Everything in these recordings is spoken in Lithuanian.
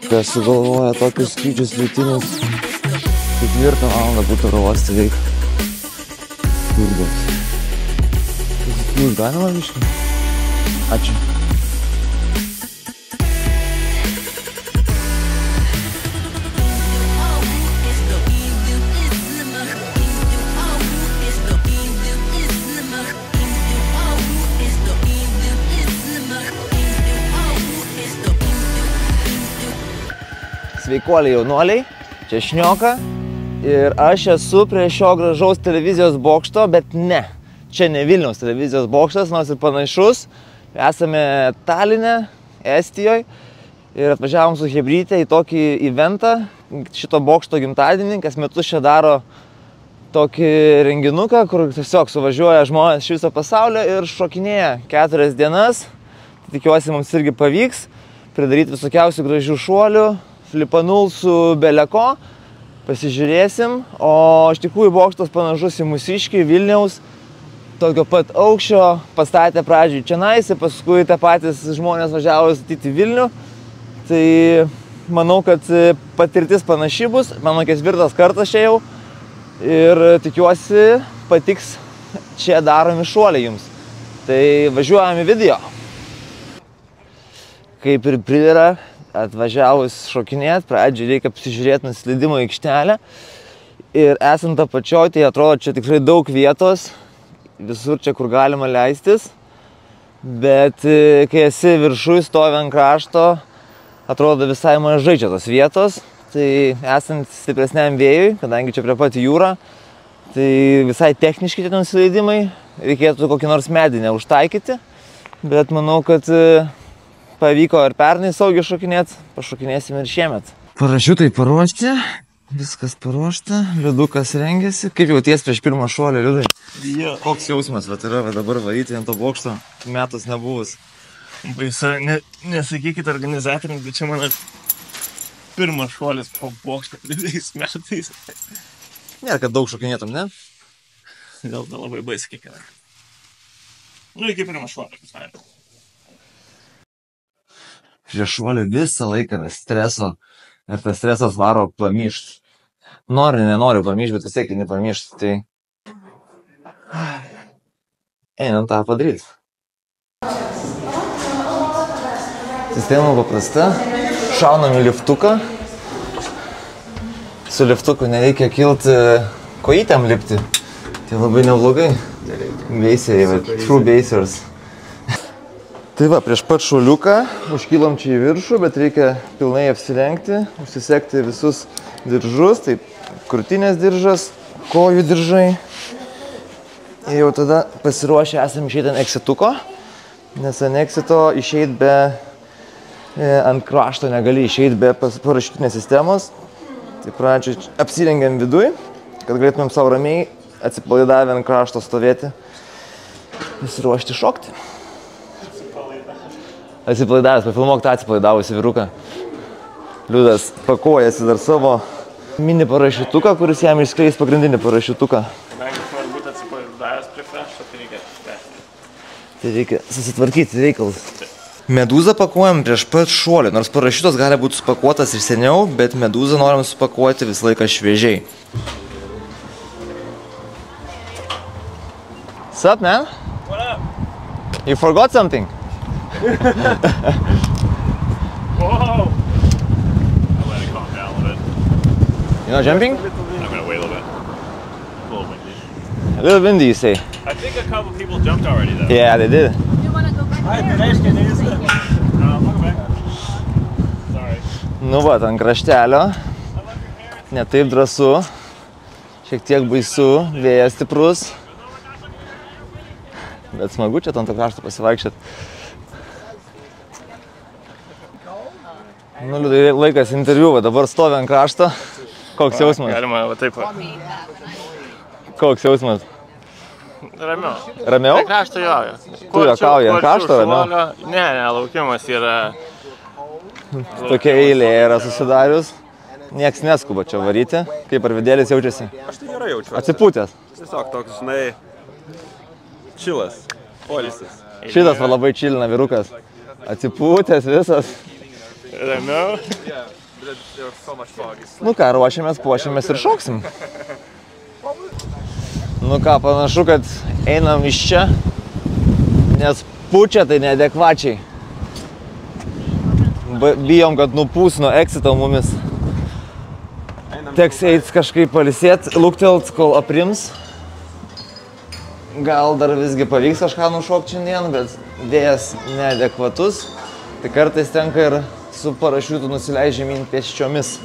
Kas sugalvoja tokius skrydžius rytinius. 4 valandą būtų oro uoste veik. Turgos. Jūs galima viškai? Ačiū. Sveikuoliai jaunuoliai, čia Šnioka ir aš esu prie šio gražaus televizijos bokšto, bet ne. Čia ne Vilniaus televizijos bokštas, nors ir panašus. Esame Taline, Estijoje ir atvažiavom su Hebryte į tokį eventą, šito bokšto gimtadienį, kas metus čia daro tokį renginuką, kur tiesiog suvažiuoja žmonės iš viso pasaulio ir šokinėja 4 dienas. Tikiuosi, mums irgi pavyks pridaryti visokiausių gražių šuolių, flipanulsų beleko, pasižiūrėsim, o iš tikrųjų bokštas panašus į Mūsiškį, Vilniaus, tokio pat aukščio, pastatė pradžiai čionais, paskui tą patys žmonės važiavo statyti Vilnių, tai manau, kad patirtis panaši bus, mano 4 kartas čia jau ir tikiuosi patiks čia daromi šuoliai jums, tai važiuojam į video. Kaip ir pridera, atvažiavus šokinėt, pradžiai reikia apsižiūrėti nusileidimo aikštelę ir esant apačioj, tai atrodo čia tikrai daug vietos, visur čia kur galima leistis, bet kai esi viršuj, stovi ant krašto, atrodo visai mažai čia tos vietos, tai esant stipresniam vėjui, kadangi čia prie pat jūra, tai visai techniški tie nusileidimai, reikėtų kokį nors medį neužtaikyti, bet manau, kad pavyko ir pernai saugiai šokinėti, pašokinėsim ir šiemet. Parašiutai paruošti, viskas paruošta, liudukas rengiasi. Kaip jauties prieš pirmą šuolį, liudai? Jo. Koks jausmas, bet yra dabar varyti ant to bokšto, metas nebuvus. Baisa, nesakykit organizatoriams, bet čia mano pirmas šuolis po bokštą 2 metais. Nėra, kad daug šokinėtum, ne? Dėl to labai baisa kiekvieną. Nu, iki pirmą šuolį, visai. Prieš šuolį visą laiką yra streso ir tas stresas varo pamyšt. Nori, nenori pamyšt, bet vis tiek nepamyšt, tai einam tą padaryti. Sistema paprasta, šaunam į liftuką. Su liftuku nereikia kilti kojytėm lipti, tai labai neblogai. Beiseriai, true basers. Tai va, prieš pat šuoliuką užkilom čia į viršų, bet reikia pilnai apsilenkti, užsisekti visus diržus, tai krūtinės diržas, kojų diržai. Ir jau tada pasiruošę esam išeiti ant eksituko, nes ant eksito išeiti be, ant krašto negali išeiti be parašiutinės sistemos. Tai pradžioj apsirengiam viduj, kad galėtumėm savo ramiai atsipalaidavę ant krašto stovėti, pasiruošti šokti. Atsipalaidavęs, pafilmuok tą atsipalaidavusi vyruką. Liudas pakuojasi dar savo mini parašiutuką, kuris jam išskleis pagrindinį parašiutuką. Kadangi nori būti atsipalaidavęs prie krašto, tai reikia išspręsti. Tai reikia susitvarkyti reikalus. Medūzą pakuojam prieš pat šuolį, nors parašiutas gali būti supakuotas ir seniau, bet medūzą norim supakuoti visą laiką šviežiai. What's up, man? What up? You forgot something? Whoa! I'll let it calm down a little bit. You're not jumping? I'm gonna wait a little bit. A little windy. A little windy, you say? I think a couple people jumped already though. Yeah, they did. You wanna go back? Welcome back. Sorry. Nu va, ant kraštelio. Ne taip drąsu. Šiek tiek baisu, vėjas stiprus. Bet smagu čia ant to krašto pasivaikščioti. Nu, Liudai, laikas interviu, va, dabar stovi ant krašto. Koks jausmas? Galima va taip. Koks jausmas? Ramiau. Ramiau? Tai krašto jo. Tu juokauji, ant krašto ramiau? Ne, laukimas yra... Tokia eilė yra susidarius. Nieks neskuba čia varyti. Kaip arvidėlis jaučiasi? Aš tai gerai jaučiuosi. Atsipūtęs. Tiesiog toks, žinai, čilas, poilsis. Šitas va labai čilina vyrukas. Atsipūtęs visas. Ramiau. Nu ką, ruošiamės, puošiamės ir šoksim. Nu ką, panašu, kad einam iš čia, nes pučia tai neadekvačiai. Bijom, kad nupūs nuo exito mumis. Teks eiti kažkaip palisėt, luktelt, kol aprims. Gal dar visgi pavyks kažką nušokti šiandien, bet vėjas neadekvatus. Tai kartais tenka ir su parašiutu nusileidžia žemyn pėsčiomis.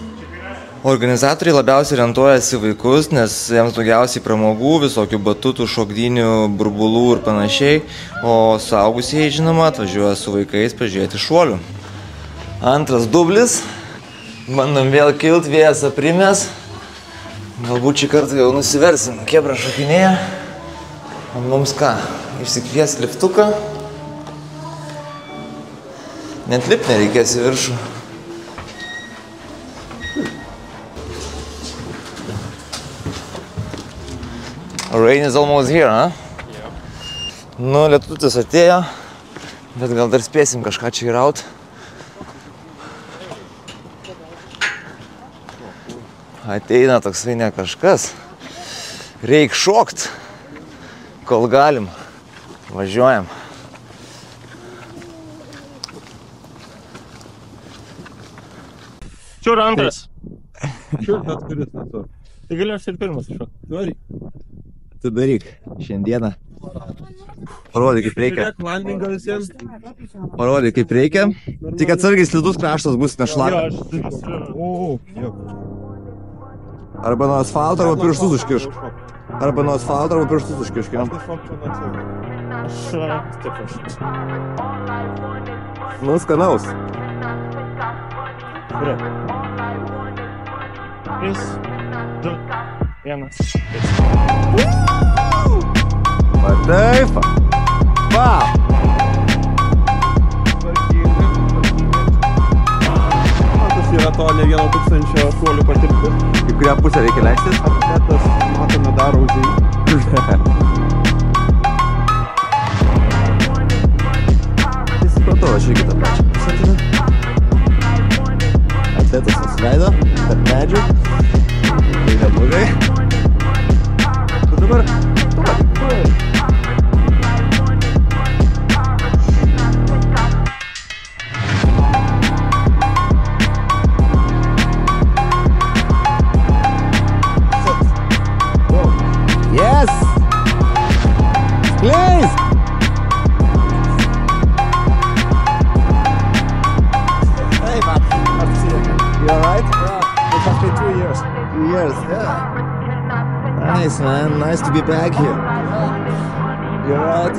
Organizatoriai labiausiai orientuojasi vaikus, nes jiems daugiausiai pramogų, visokių batutų, šokdynių, burbulų ir panašiai. O suaugusieji, žinoma, atvažiuoja su vaikais pažiūrėti šuolių. Antras dublis. Bandom vėl kilt, vėjas aprimės. Galbūt šį kartą jau nusiversim. Kebra šokinėja. O mums ką? Išsikvies liftuką. Net lipt nereikės į viršų. Rain is almost here, huh? Nu, lietutis atėjo, bet gal dar spėsim kažką čia įraut. Ateina toksai ne kažkas. Reik šokt, kol galim. Važiuojam. Čia yra antras. Čia bet kuris metu. Tai galiu aš ir pirmas iššokti. Nori? Tu daryk šiandieną. Parodyk, kaip reikia. Žiūrėk, landingą visiems. Parodyk, kaip reikia. Tik atsargiai slidus kraštas bus nešlapia. Arba nuo asfalto, arba pirštus užkišk. Arba nuo asfalto, arba pirštus užkišk. Nu, skanaus. Kurio? 3, 2, 1. Mataifa. Wow. Tas yra to ne 1000 šuolių patirti. Į kurią pusę reikia leistis? Atletas, matome, daro užėjį. Tai supratau, aš irgi tą pačią pusę tada. Atletas nusileido, tarp medžių. Tai neblogai. Tu dabar... Yes! Please! Hey, Matt. Nice to see you. You alright? Yeah. It has been 2 years. 2 years, yeah. Nice, man. Nice to be back here. You alright?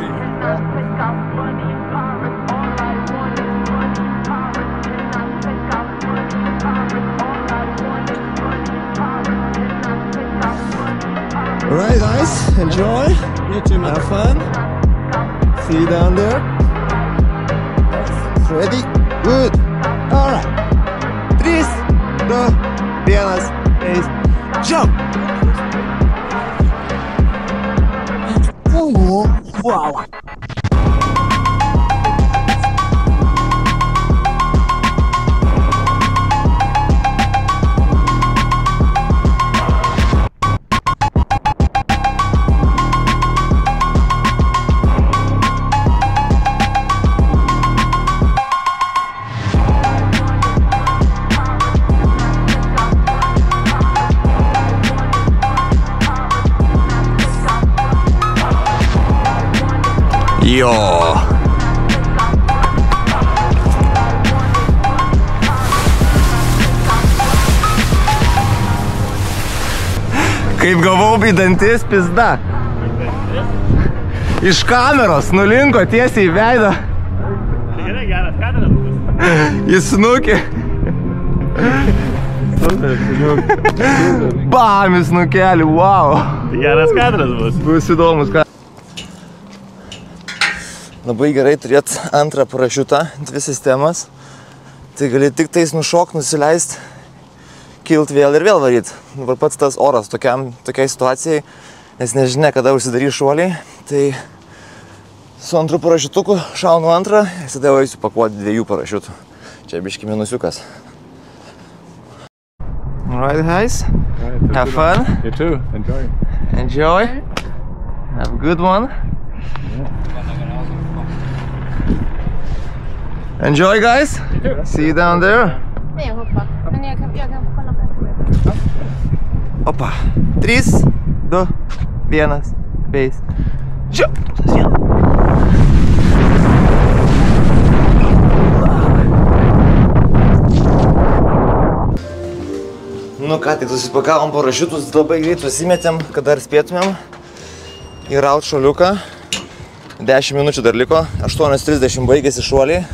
Alright, guys. Enjoy. You too, man. Have fun. See you down there. Ready? Good. Alright. 3, 2, 1, jump! Oh, wow! Jo. Kaip gavau į dantis, pizda. Iš kameros nulinko tiesiai į veidą. Gerai, geras kadras bus. Jis snukė. Bam, jis nukelį, wow. Geras kadras bus. Bus įdomus kadras. Labai gerai turėti antrą parašiutą, 2 sistemas. Tai gali tik tais nušokt, nusileist, kilt vėl ir vėl varyt. Dabar pats tas oras tokiai situacijai, nes nežinia, kada užsidarys šuoliai. Tai su antru parašiutuku šaunu antrą ir tada jau eisiu pakuoti 2 parašiutų. Čia biški minusiukas. Alright, guys. Have fun. You too. Enjoy. Enjoy. Have a good one. Enjoy, guys. See you down there. Nej, jag hoppar. Men jag kan kolla på. Opa. 3, 2, 1, base. Kör! Nu ką tik susipakavom parašiutus, labai greit susimetėm, kad dar spėtumėm įraut šuoliuką. 10 minučių dar liko, 8:30 baigėsi šuoliai.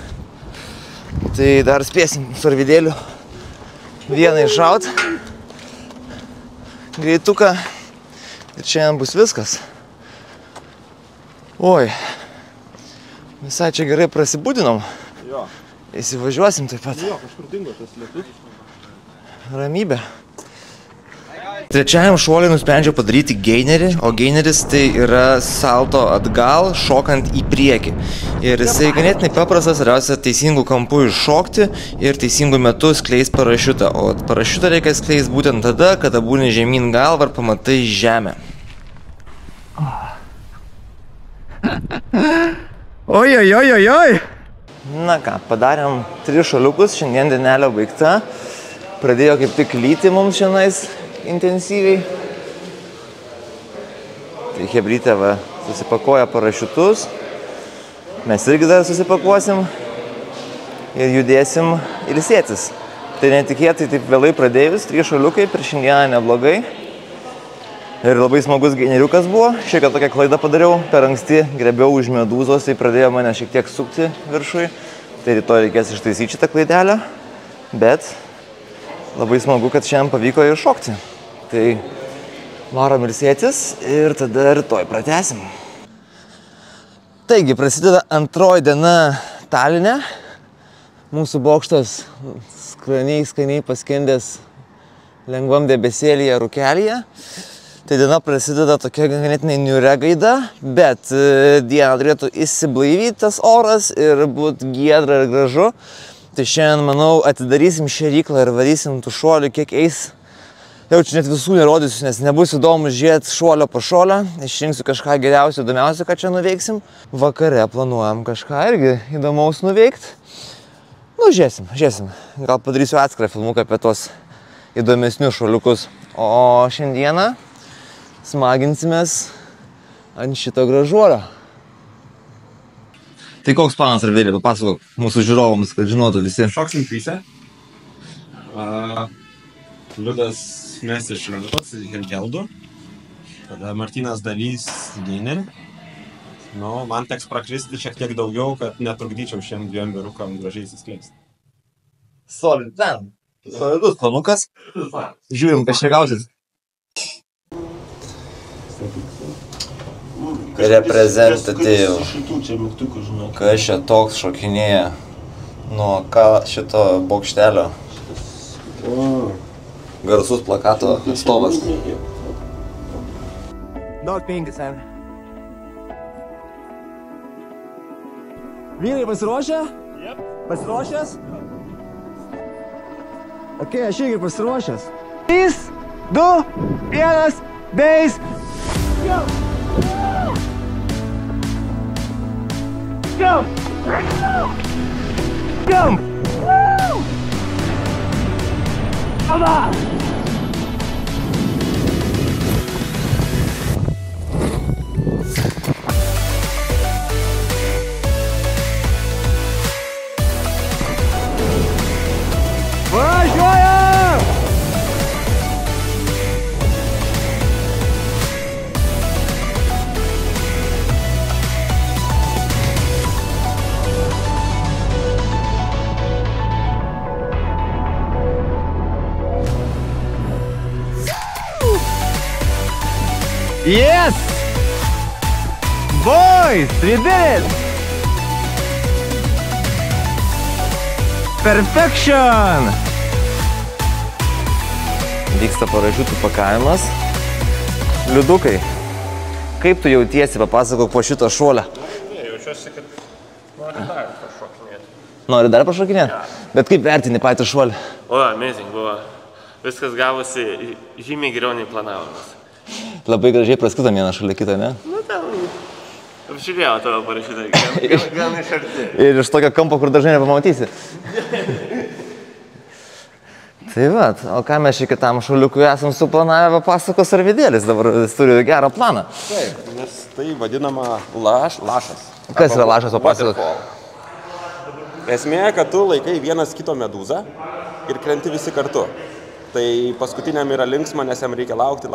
Tai dar spėsim su arvidėliu vieną iššaut. Greituką. Ir šiandien bus viskas. Oi. Visai čia gerai prasibudinom. Jo. Įsivažiuosim taip pat. Jo, kažkur dingo tas lietus. Ramybė. Trečiajam šuoliui nusprendžiau padaryti geinerį, o geineris tai yra salto atgal, šokant į priekį. Ir jisai ganėtinai paprastas, svarbiausia teisingų kampų iššokti ir teisingų metų skleis parašiutą. O parašiutą reikia skleis būtent tada, kada būni žemyn galvą ir pamatai žemę. Oi, oi, oi, oi, oi! Na ką, padarėm 3 šuoliukus, šiandien dienelė baigta. Pradėjo kaip tik lyti mums šiandien intensyviai. Tai hebrytė va susipakuoja parašiutus. Mes irgi dar susipakuosim ir judėsim ilsėtis. Tai netikėtai taip vėlai pradėjus, 3 šuoliukai per šiandieną neblogai. Ir labai smagus geineriukas buvo. Šiek tiek tokią klaidą padariau, per anksti grebiau už medūzos, tai pradėjo mane šiek tiek sukti viršui. Tai rytoj reikės ištaisyti šitą klaidelę, bet labai smagu, kad šiandien pavyko ir šokti. Tai varom ilsėtis ir tada rytoj pratęsim. Taigi, prasideda antroji diena Taline. Mūsų bokštas skaniai paskendęs lengvam debesėlyje, rūkelyje. Tai diena prasideda tokia ganėtinai niūria gaida, bet dieną turėtų įsiblaivyti tas oras ir būt giedra ir gražu. Tai šiandien, manau, atidarysim šėryklą ir varysim tų šuolių, kiek eis. Jau čia net visų nerodysiu, nes nebus įdomu žiūrėti šuolio po šuolio. Išrinksiu kažką geriausio, įdomiausio, ką čia nuveiksim. Vakare planuojam kažką irgi įdomaus nuveikti. Nu, žiūrėsim. Gal padarysiu atskirą filmuką apie tos įdomesnius šuoliukus. O šiandieną smaginsimės ant šito gražuolio. Tai koks planas, Arvėlė, papasakok mūsų žiūrovams, kad žinotų visi. Šoksim tryse. Liudas mes iš Liudos ir Geldų. Tada Martynas darys geinerį. Nu, man teks prakristi šiek tiek daugiau, kad netrukdyčiau šiem 2 vyrukam gražiai įsiskleisti. Solid plan. Solidus planukas. Žiūrim, kas čia gausis. Reprezentatyv. Kas čia toks šokinėja nuo šito bokštelio. Garsus plakato atstovas. Daug 5, sen. Vyrai pasiruošę? Jep. Pasiruošęs? Ok, aš irgi pasiruošęs. 3, 2, 1, base! Go! Go! Go! Woo! Come on! Važiuojam! Yes! Boys, we did it! Perfection! Vyksta parašiutų pakavimas. Liudukai, kaip tu jautiesi, papasakok po šito šuolio? Jaučiuosi, kad nori dar pašokinėti. Nori dar pašokinėti? Bet kaip vertini patį šuolį? O, amazing buvo. viskas gavosi žymiai geriau nei planavomės. Labai gražiai praskridom vieną šalia kitą, ne? Nu, ten... Apžiūrėjau tavo parašytą, gan iš arti. Ir iš tokio kampo, kur dažnai nepamatysi. Tai va, o ką mes šį kitam šuliukui esam suplanavę, pasakos Arvidėlis, dabar jis turi gerą planą. Taip, nes tai vadinama lašas. Kas yra lašas, papasakok? Esmė, kad tu laikai vienas kito medūzą ir krenti visi kartu. Tai paskutiniam yra linksma, nes jam reikia laukti.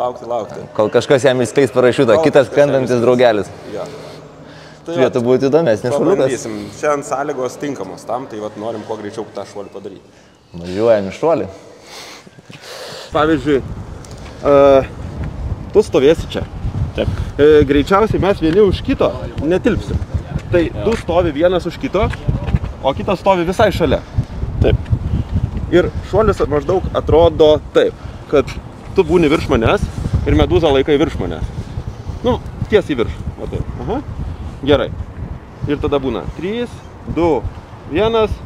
Kol kažkas jam įskleis parašiutą, kitas krentantis draugelis. Ja. Turėtų būti įdomesnis šuliukas. Pabandysim. Šiandien sąlygos tinkamos tam, tai vat norim kuo greičiau tą šuolį padaryti. Važiuojam į šuolį. Pavyzdžiui, tu stovėsi čia. Taip. Greičiausiai mes vieni už kito netilpsim. Tai tu stovi vienas už kito, o kitas stovi visai šalia. Taip. Ir šuolis maždaug atrodo taip, kad tu būni virš manęs ir medūzą laikai virš manęs. Nu, tiesiai virš. Va taip. Aha. Gerai. Ir tada būna 3, 2, 1,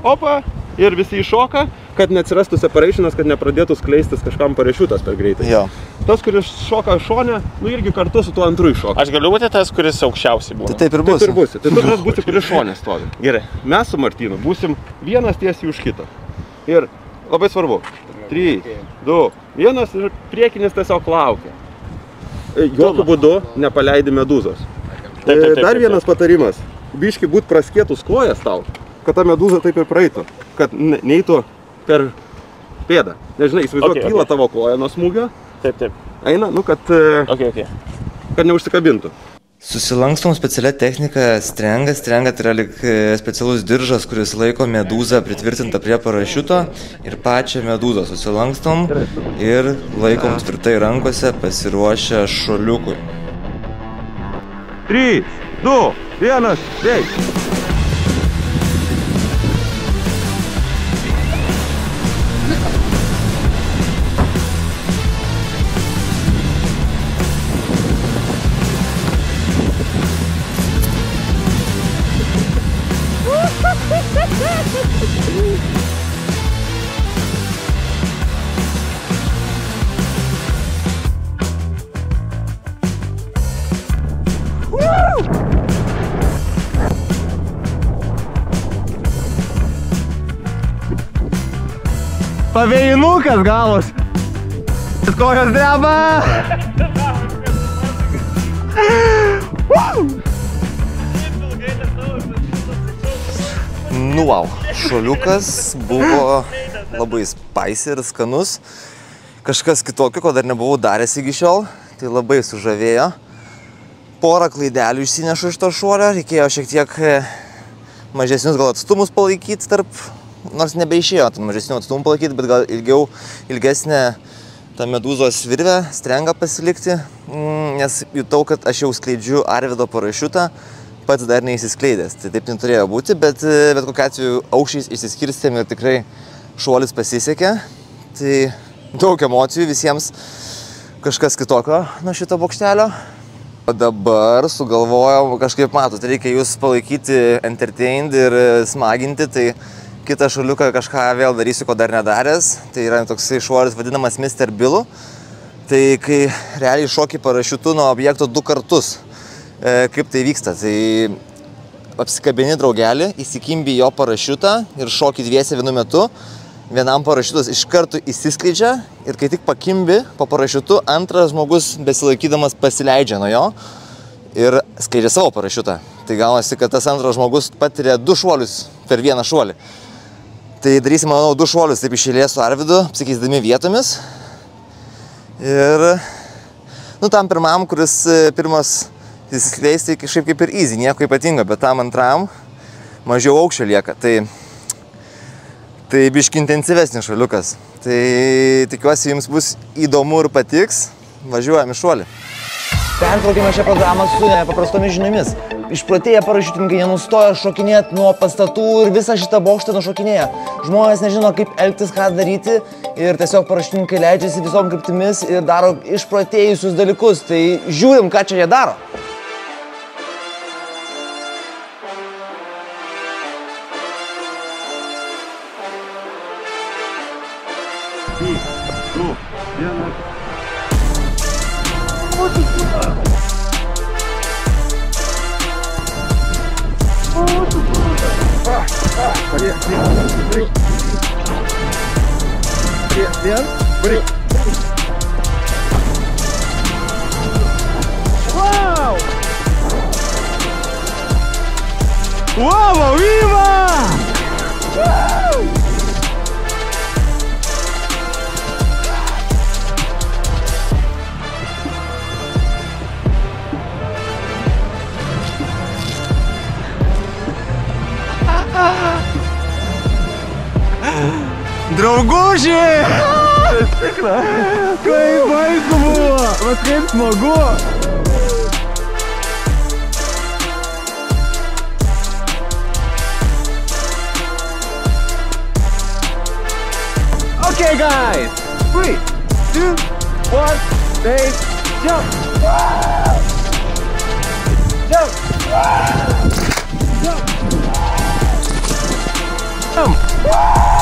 opa, ir visi iššoka, kad neatsirastų separationas, kad nepradėtų skleistis kažkam parašiutas per greitai. Jo. Tas, kuris šoka šone, nu irgi kartu su tuo antru iššoka. Aš galiu būti tas, kuris aukščiausiai buvo. Tai taip ir bus. Taip ir būsi. Tai tu tas būsi, kuris šone stovi. Gerai. Mes su Martynu būsim vienas tiesiai už kitą. Ir labai svarbu. 3, 2, 1 ir priekinis tiesiog laukia. Jokių būdu nepaleidi medūzos. Dar vienas patarimas. Biški būt praskėtus kojas tau, kad ta medūza taip ir praeitų. Kad neitų per pėdą. Nežinai, įsivaizduok, kyla tavo koja nuo smūgio. Taip. Eina, nu, kad neužsikabintų. Susilankstom specialią techniką strengą. Strenga tai yra lyg specialus diržas, kuris laiko medūzą pritvirtintą prie parašiuto ir pačią medūzą susilankstom ir laikom tvirtai rankose pasiruošę šuoliukui. 3, 2, 1, veik! Pavėjinukas gavos. Kokios dreba. Nu, wow. Šuoliukas buvo labai spicy ir skanus. Kažkas kitokio, ko dar nebuvau daręs iki šiol. Tai labai sužavėjo. Porą klaidelių išsinešu iš to šuolio. Reikėjo šiek tiek mažesnius gal atstumus palaikyti tarp... Nors nebeišėjo ten mažesnių atstumų palaikyti, bet gal ilgesnę tą medūzos virvę, strengą pasilikti, nes jutau, kad aš jau skleidžiu Arvido parašiutą, pats dar neįsiskleidęs. Tai taip neturėjo būti, bet kokiu atveju aukščiais išsiskirstėm ir tikrai šuolis pasisekė. Tai daug emocijų visiems kažkas kitokio nuo šito bokštelio. O dabar sugalvojau, kažkaip matot, reikia jūs palaikyti, entertained ir smaginti, tai kitą šuoliuką kažką vėl darysiu, ko dar nedaręs. Tai yra toksai šuolis vadinamas Mr. Billu. Tai kai realiai šoki parašiutu nuo objekto 2 kartus. Kaip tai vyksta? Tai apsikabini draugelį, įsikimbi jo parašiutą ir šoki dviese vienu metu. Vienam parašiutas iš karto įsiskleidžia ir kai tik pakimbi po parašiutu, antras žmogus besilaikydamas pasileidžia nuo jo ir skleidžia savo parašiutą. Tai gaunasi, kad tas antras žmogus patiria 2 šuolius per vieną šuolį. Tai darysim, manau, 2 šuolius taip iš eilės su Arvidu, apsikeisdami vietomis. Ir, nu, tam pirmam, kuris pirmas įsiskleis, tai kažkaip kaip ir easy, nieko ypatingo, bet tam antram mažiau aukščio lieka. Tai biški intensyvesnis šuoliukas. Tai tikiuosi, jums bus įdomu ir patiks. Važiuojam į šuolį. Pertraukime šią programą su nepaprastomis žiniomis. Išprotėję parašiutininkai nenustoja šokinėti nuo pastatų ir visą šitą bokštą nušokinėja. Žmonės nežino, kaip elgtis, ką daryti ir tiesiog parašiutininkai leidžiasi visom kryptimis ir daro išprotėjusius dalykus. Tai žiūrim, ką čia jie daro. Vien. Varyk. Wow! Wow, viva! Drauguži! Kaip baisu buvo! Vat kaip smagu! Okay guys! 3, 2, 1, base, jump! Jump! Jump! Jump! Yes!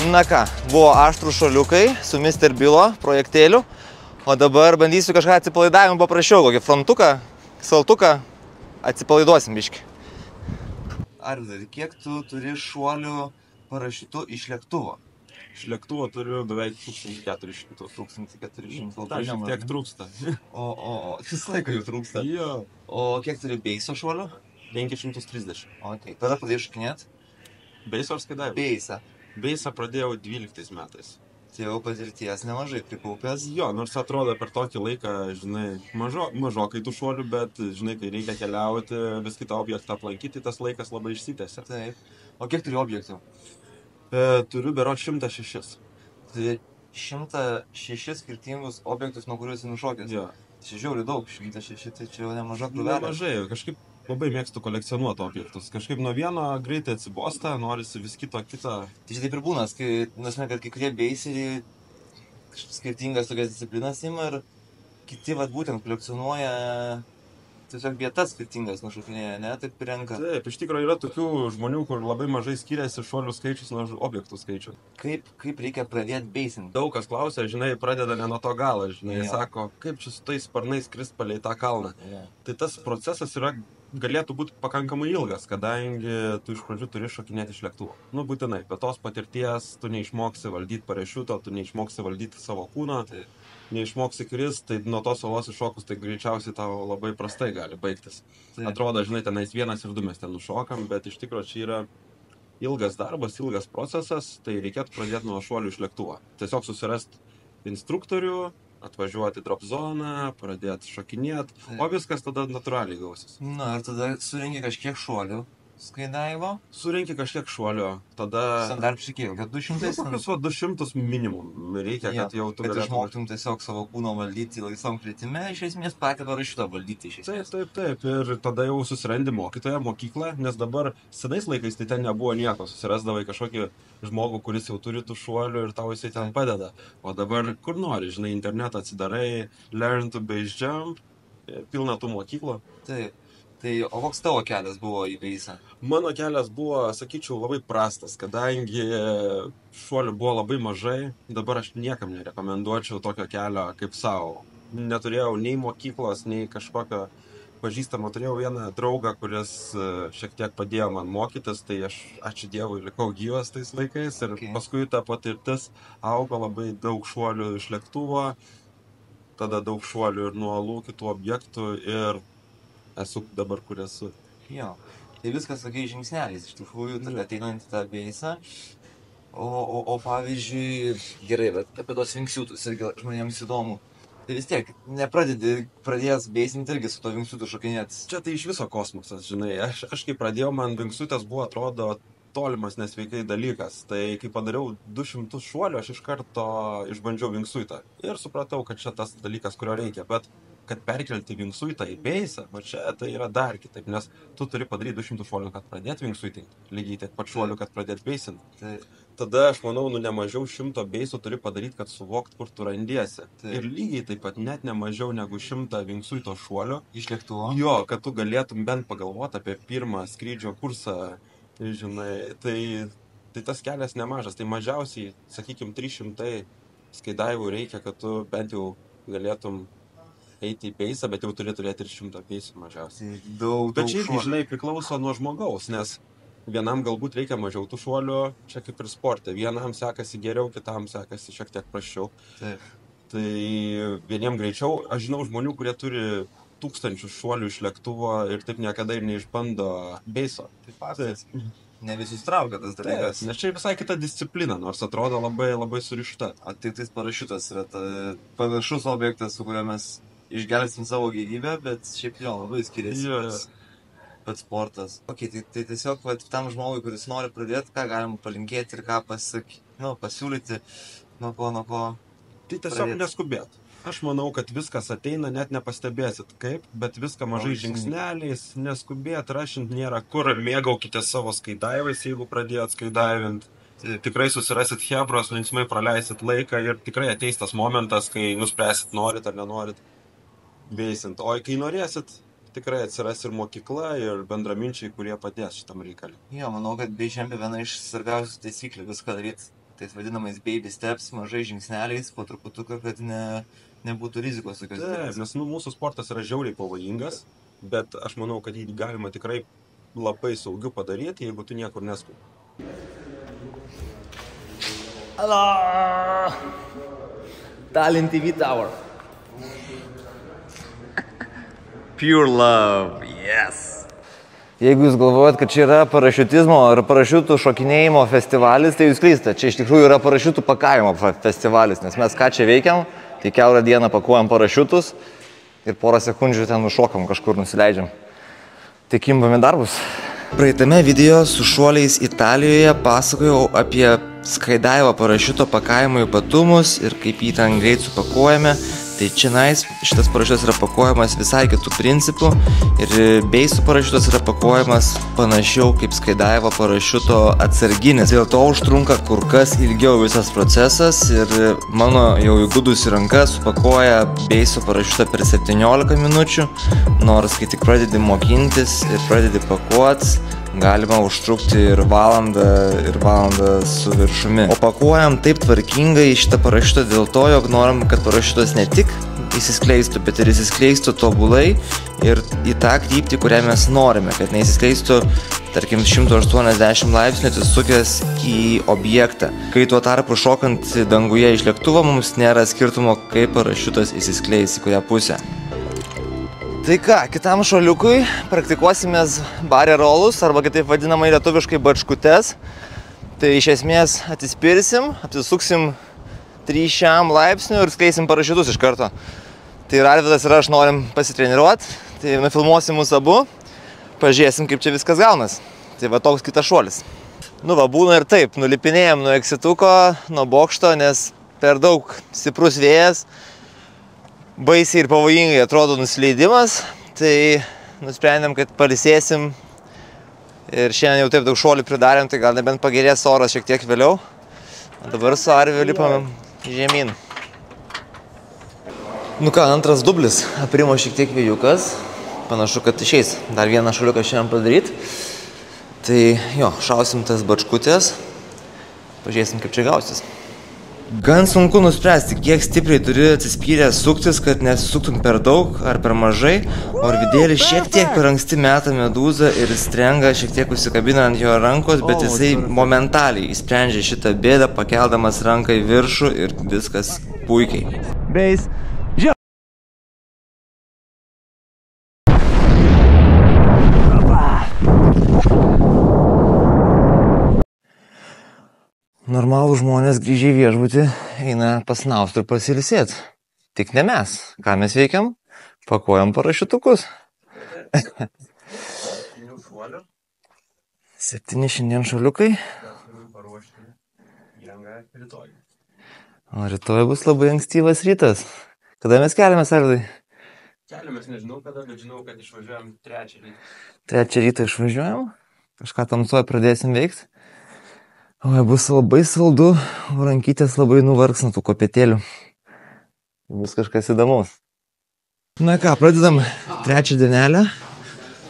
Na ką, buvo aštrų šuoliukai su Mr. Bilo projektėliu, o dabar bandysiu kažką atsipalaidavimą paprašiau, kokį frontuką, saltuką, atsipalaiduosim biškį. Arvidai, kiek tu turi šuolių parašiutu iš lėktuvo? Iš lėktuvo turiu beveik 1400. 1400. Tai šiek tiek trūksta. O, visą laiką jų trūksta. Jo. O kiek turi beiso šuolių? 530. O, tai kada pradėjai šokinėt? Beisą ar skydavimą? Beisą. Beisą pradėjau 12 metais. Tai jau patirties nemažai prikaupęs. Jo, nors atrodo per tokį laiką, žinai, mažokai tų šuolių, bet, žinai, kai reikia keliauti, vis kitą objektą aplankyti, tas laikas labai išsitęsia. Taip. O kiek turi objektų? Turiu berot 106. Tai 106 skirtingus objektus, nuo kuriuos nušokęs. Jo. Čia žiauriai daug, 106, tai čia jau nemaža krūvelė. Nemažai, kažkaip labai mėgstu kolekcionuoti objektus. Kažkaip nuo vieno greitai atsibosta, norisi vis kito. Tai čia taip ir būna, kad kai kurie beiseriai skirtingas tokias disciplinas ima ir kiti vat būtent kolekcionuoja tiesiog vietas skirtingas nušokinėja, ne? Taip renka. Taip, iš tikrųjų yra tokių žmonių, kur labai mažai skiriasi šuolių skaičius nuo objektų skaičių. Kaip reikia pradėti beisinti? Daug kas klausia, žinai, pradeda ne nuo to galo, žinai, sako, kaip čia su tais sparnais skrist palei tą kalną. Tai tas procesas galėtų būti pakankamai ilgas, kadangi tu iš pradžių turi šokinėti iš lėktuvo. Nu, būtinai, be tos patirties tu neišmoksi valdyti parašiuto, tu neišmoksi valdyti savo kūno, neišmoksi krist, tai nuo tos salos iššokus tai greičiausiai tau labai prastai gali baigtis. Atrodo, žinai, tenais 1 ir 2 mes ten nušokam, bet iš tikrųjų čia yra ilgas darbas, ilgas procesas, tai reikėtų pradėti nuo šuolių iš lėktuvo. Tiesiog susirasti instruktorių, atvažiuoti drop zoną, pradėti šokinėti, o viskas tada natūraliai gausis. Na, ir tada surenki kažkiek šuolių skaidaivo? Surenki kažkiek šuolių, tada... Standartiškai kiek? 200? Kokius 200 minimum reikia, kad jau tu galėtum... Kad išmoktum tiesiog savo kūno valdyti laisvam kritime, iš esmės patį parašytą valdyti iš esmės. Taip. Ir tada jau susirandi mokytoją, mokyklą, nes dabar senais laikais tai ten nebuvo nieko. Susirasdavai kažkokį žmogų, kuris jau turi tų šuolių ir tau jisai ten padeda. O dabar kur nori, žinai, internetą atsidarai, learn to base jump, pilna tų mokyklų. Taip. Tai o koks tavo kelias buvo į beisą? Mano kelias buvo, sakyčiau, labai prastas, kadangi šuolių buvo labai mažai, dabar aš niekam nerekomenduočiau tokio kelio kaip savo. Neturėjau nei mokyklos, nei kažkokio pažįstamo, turėjau vieną draugą, kuris šiek tiek padėjo man mokytis, tai aš, ačiū Dievui, likau gyvas tais laikais ir paskui ta patirtis augo labai daug šuolių iš lėktuvo, tada daug šuolių ir nuo uolų kitų objektų ir esu dabar, kur esu. Jo, tai viskas tokiais žingsneliais, iš tikrųjų, tada ateinant į tą beisą. O pavyzdžiui, gerai, bet apie tos vinksiutus irgi žmonėms įdomu. Tai vis tiek, pradėjęs beisinti irgi su to vinksiutu šokinėtis. Čia tai iš viso kosmosas, žinai. Aš kai pradėjau, man vinksiutas buvo, atrodo, tolimas nesveikai dalykas. Tai kai padariau 200 šuolių, aš iš karto išbandžiau vinksiutą. Ir supratau, kad čia tas dalykas, kurio reikia. Bet kad perkelti vinksiutą į beisą, va čia tai yra dar kitaip, nes tu turi padaryti 200 šuolių, kad pradėti vinksiutinti, lygiai tiek pat šuolių, kad pradėti beisinti. Tai tada, aš manau, nemažiau 100 beisų turi padaryti, kad suvokt, kur tu randiesi. Ir lygiai taip pat net nemažiau negu 100 vinksiuto šuolių. Iš lėktuvo? Jo, kad tu galėtum bent pagalvoti apie pirmą skrydžio kursą, žinai, tai tas kelias nemažas, tai mažiausiai, sakykime, 300 Skydive'ų reikia, kad tu bent jau galėtum eiti į peisą, bet jau turi turėti ir 100 peisų mažiausiai. Bet čia irgi, žinai, priklauso nuo žmogaus, nes vienam galbūt reikia mažiau tų šuolių, čia kaip ir sporte. Vienam sekasi geriau, kitam sekasi šiek tiek prasčiau. Taip. Tai vieniem greičiau, aš žinau žmonių, kurie turi 1000 šuolių iš lėktuvo ir taip niekada ir neišbando beiso. Taip. Ne visus traukia tas dalykas. Nes čia visai kita disciplina, nors atrodo labai, labai surišta. O tik tais parašiutas yra panašus objektas, su kuriuo mes išgelbėsim savo gyvybę, bet šiaip jo labai skiriasi pats sportas. Okay, tai tiesiog tam žmogui, kuris nori pradėti, ką galim palinkėti ir ką pasiūlyti, nuo ko. Tai tiesiog neskubėt. Aš manau, kad viskas ateina, net nepastebėsit kaip, bet viską mažai žingsneliais, neskubėt, rašint nėra kur, mėgaukite savo skydivais, jeigu pradėjot skydivint. Tikrai susirasit hebros, linksmai praleisit laiką ir tikrai ateis tas momentas, kai nuspręsit, norit ar nenorit beisint. O kai norėsit, tikrai atsiras ir mokykla, ir bendraminčiai, kurie padės šitam reikalui. Jo, manau, kad beisžempė viena iš svarbiausių taisyklių viską daryti tais vadinamais baby steps, mažai žingsneliais, po truputuką, kad nebūtų rizikos. Taip, nes mūsų sportas yra žiauriai pavojingas, bet aš manau, kad jį galima tikrai labai saugiu padaryti, jeigu tu niekur neskubi. Hello! Tallinn TV Tower. Pure love, yes! Jeigu jūs galvojat, kad čia yra parašiutizmo ar parašiutų šokinėjimo festivalis, tai jūs klystate. Čia iš tikrųjų yra parašiutų pakavimo festivalis, nes mes ką čia veikiam, tai kiaurą dieną pakuojam parašiutus ir porą sekundžių ten nušokam, kažkur nusileidžiam. Tai kimbame darbus. Praeitame video su šuoliais Italijoje pasakojau apie skydivo parašiuto pakavimo ypatumus ir kaip jį ten greit supakuojame. Tai čionais šitas parašiutas yra pakuojamas visai kitų principų ir beisų parašiutas yra pakuojamas panašiau kaip skydivo parašiuto atsarginis. Dėl to užtrunka kur kas ilgiau visas procesas ir mano jau įgudusi ranka supakuoja beisų parašiutą per 17 minučių, nors kai tik pradedi mokintis ir pradedi pakuotis, galima užtrukti ir valandą su viršumi. O pakuojam taip tvarkingai šitą parašiutą dėl to, jog norim, kad parašiutas ne tik įsiskleistų, bet ir įsiskleistų tobulai ir į tą kryptį, kurią mes norime, kad neįsiskleistų, tarkim, 180 laipsnių atsisukęs į objektą. Kai tuo tarpu šokant danguje iš lėktuvo mums nėra skirtumo, kaip parašiutas įsiskleis į kurią pusę. Tai ką, kitam šuoliukui praktikuosimės barė rolus, arba kitaip vadinamai lietuviškai bačkutes. Tai iš esmės atsispirsim, apsisuksim 300 laipsnių ir skleisim parašiutus iš karto. Tai ir Arvydas ir aš norim pasitreniruoti, tai nufilmuosim mus abu, pažiūrėsim, kaip čia viskas gaunas. Tai va toks kitas šuolis. Nu va, būna ir taip, nulipinėjom nuo eksituko, nuo bokšto, nes per daug stiprus vėjas. Baisiai ir pavojingai atrodo nusileidimas, tai nusprendėm, kad pailsėsim ir šiandien jau taip daug šuolių pridarėm, tai gal nebent pagerės oras šiek tiek vėliau. O dabar su Arviu lipam žemyn. Nu ką, antras dublis, aprimo šiek tiek vėjukas, panašu, kad išeis dar vieną šuoliuką šiandien padaryti. Tai jo, šausim tas bačkutės, pažiūrėsim, kaip čia gausis. Gan sunku nuspręsti, kiek stipriai turi atsispyrę suktis, kad nesisuktum per daug ar per mažai, o Arvidėlis šiek tiek per anksti meta medūzą ir strenga šiek tiek užsikabina ant jo rankos, bet jisai momentaliai įsprendžia šitą bėdą, pakeldamas ranką į viršų ir viskas puikiai. Beis. Normalų žmonės grįžę į viešbutį eina pasnausti ir pasilsėti. Tik ne mes. Ką mes veikiam? Pakuojam parašiutukus. 7 šiandien šuoliukai. O rytoj bus labai ankstyvas rytas. Kada mes keliamės, Arvydai? Keliamės, nežinau kada, bet žinau, kad išvažiuojam 3 rytą. 3 rytą išvažiuojam? Kažką tamsoje pradėsim veikti? Oi, bus labai saldu, o rankytės labai nuvargs nuo tų kopėtėlių. Bus kažkas įdomaus. Na ką, pradedam 3 dienelę.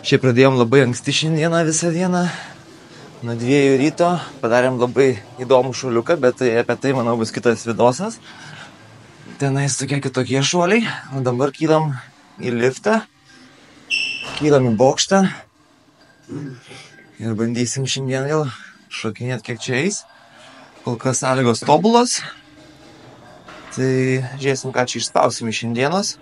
Šiaip pradėjom labai anksti šiandieną visą dieną. Nuo 2 ryto padarėm labai įdomų šuoliuką, bet apie tai, manau, bus kitas vidosas. Tenais tokie kitokie šuoliai. O dabar kylam į liftą, kylam į bokštą ir bandysim šiandien vėl šokinėti, kiek čia eis. Kol kas sąlygos tobulos. Tai žiūrėsim, ką čia išspausim iš šiandienos.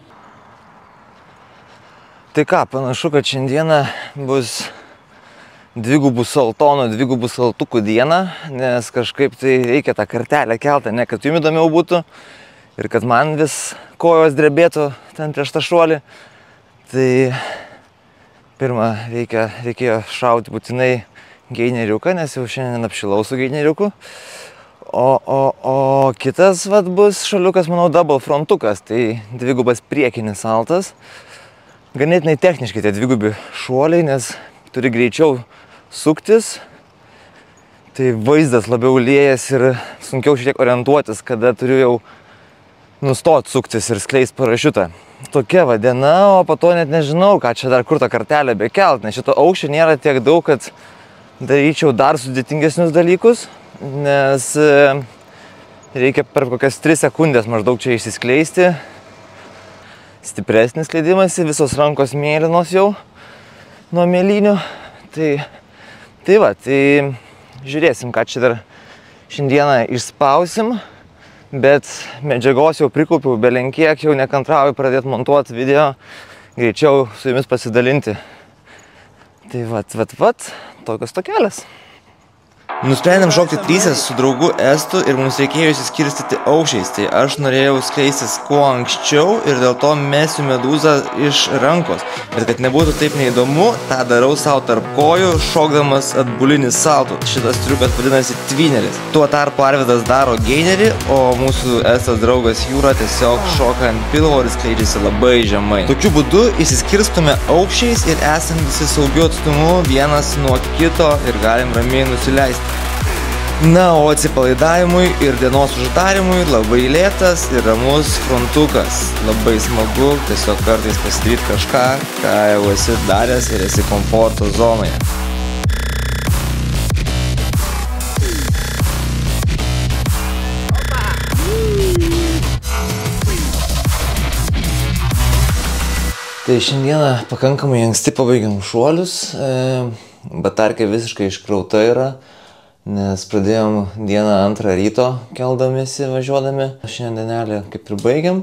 Tai ką, panašu, kad šiandieną bus dvigubų saltonų, dvigubų saltukų diena, nes kažkaip tai reikia tą kartelę keltą, ne kad jums įdomiau būtų ir kad man vis kojos drebėtų ten prieš tą šuolį. Tai pirmą reikėjo šauti būtinai gaineriuką, nes jau šiandien apšilau su gaineriuku. O kitas vat bus šuoliukas, manau, double frontukas, tai dvigubas priekinis saltas. Ganėtinai techniškai tie dvigubi šuoliai, nes turi greičiau suktis, tai vaizdas labiau liejas ir sunkiau šiek tiek orientuotis, kada turiu jau nustot suktis ir skleist parašiutą. Tokia va diena, o po to net nežinau, ką čia dar kur tą kartelę bekelt, nes šito aukščio nėra tiek daug, kad daryčiau dar sudėtingesnius dalykus, nes reikia per kokias 3 sekundės maždaug čia išsiskleisti. Stipresnis skleidimasi, visos rankos mėlynos jau nuo mėlynių. Tai žiūrėsim, ką čia dar šiandieną išspausim, bet medžiagos jau prikaupiau belenkiek, jau nekantrauju pradėti montuoti video, greičiau su jumis pasidalinti. Tai tokios tokelės. Nusprendėm šokti 3 su draugu Estu ir mums reikėjo išsiskirstyti aukščiais, tai aš norėjau skleistis kuo anksčiau ir dėl to mesiu medūzą iš rankos. Bet kad nebūtų taip neįdomu, tą darau savo tarp kojų, šokdamas atbulinį saltų. Šitas triukas vadinasi twineris. Tuo tarpu Arvydas daro gainerį, o mūsų Estas draugas Jūra tiesiog šoka ant pilvo ir skleidžiasi labai žemai. Tokiu būdu išsiskirstume aukščiais ir esam visi saugiu atstumu vienas nuo kito ir galim ramiai nusileisti. Na, o atsipalaidavimui ir dienos uždarimui labai lėtas ir ramus frontukas. Labai smagu tiesiog kartais pasidaryti kažką, ką jau esi daręs ir esi komforto zonoje. Tai šiandieną pakankamai anksti pabaigiam šuolius, batarkė visiškai iškrauta yra. Nes pradėjom dieną 2 ryto keldamiesi, važiuodami. Šiandien dienelį kaip ir baigiam.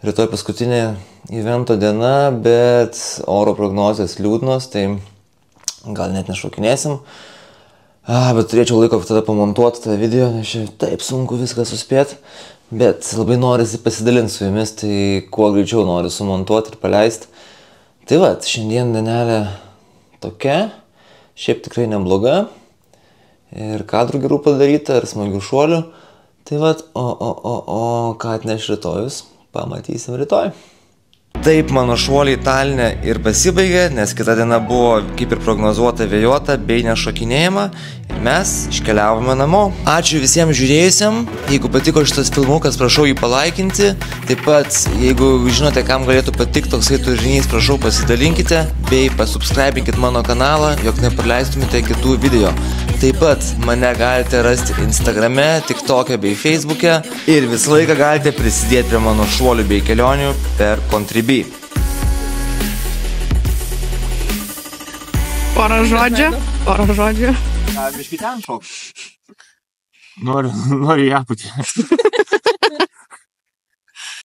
Rytoj paskutinė evento diena, bet oro prognozės liūdnos, tai gal net nešokinėsim. Bet turėčiau laiko tada pamontuoti tą video, nes čia taip sunku viską suspėti. Bet labai norisi pasidalinti su jumis, tai kuo greičiau noriu sumontuoti ir paleisti. Tai šiandien dienelė tokia, šiaip tikrai nebloga. Ir kadrų gerų padaryta, ir smagių šuolių. Tai ką atneš rytojus, pamatysim rytoj. Taip mano šuoliai Taline ir pasibaigė, nes kita diena buvo kaip ir prognozuota vėjuota bei nešokinėjama. Ir mes iškeliavome namo. Ačiū visiems žiūrėjusiam. Jeigu patiko šitas filmukas, prašau jį palaikinti. Taip pat, jeigu žinote, kam galėtų patikti toksai turinys, prašau pasidalinkite. Bei pasubscribinkit mano kanalą, jog nepraleistumėte kitų video. Taip pat mane galite rasti Instagrame, TikTok'e bei Facebook'e. Ir visą laiką galite prisidėti prie mano šuolių bei kelionių per Contribui. Porą žodžių. Biškį ten šok. Noriu į aputį.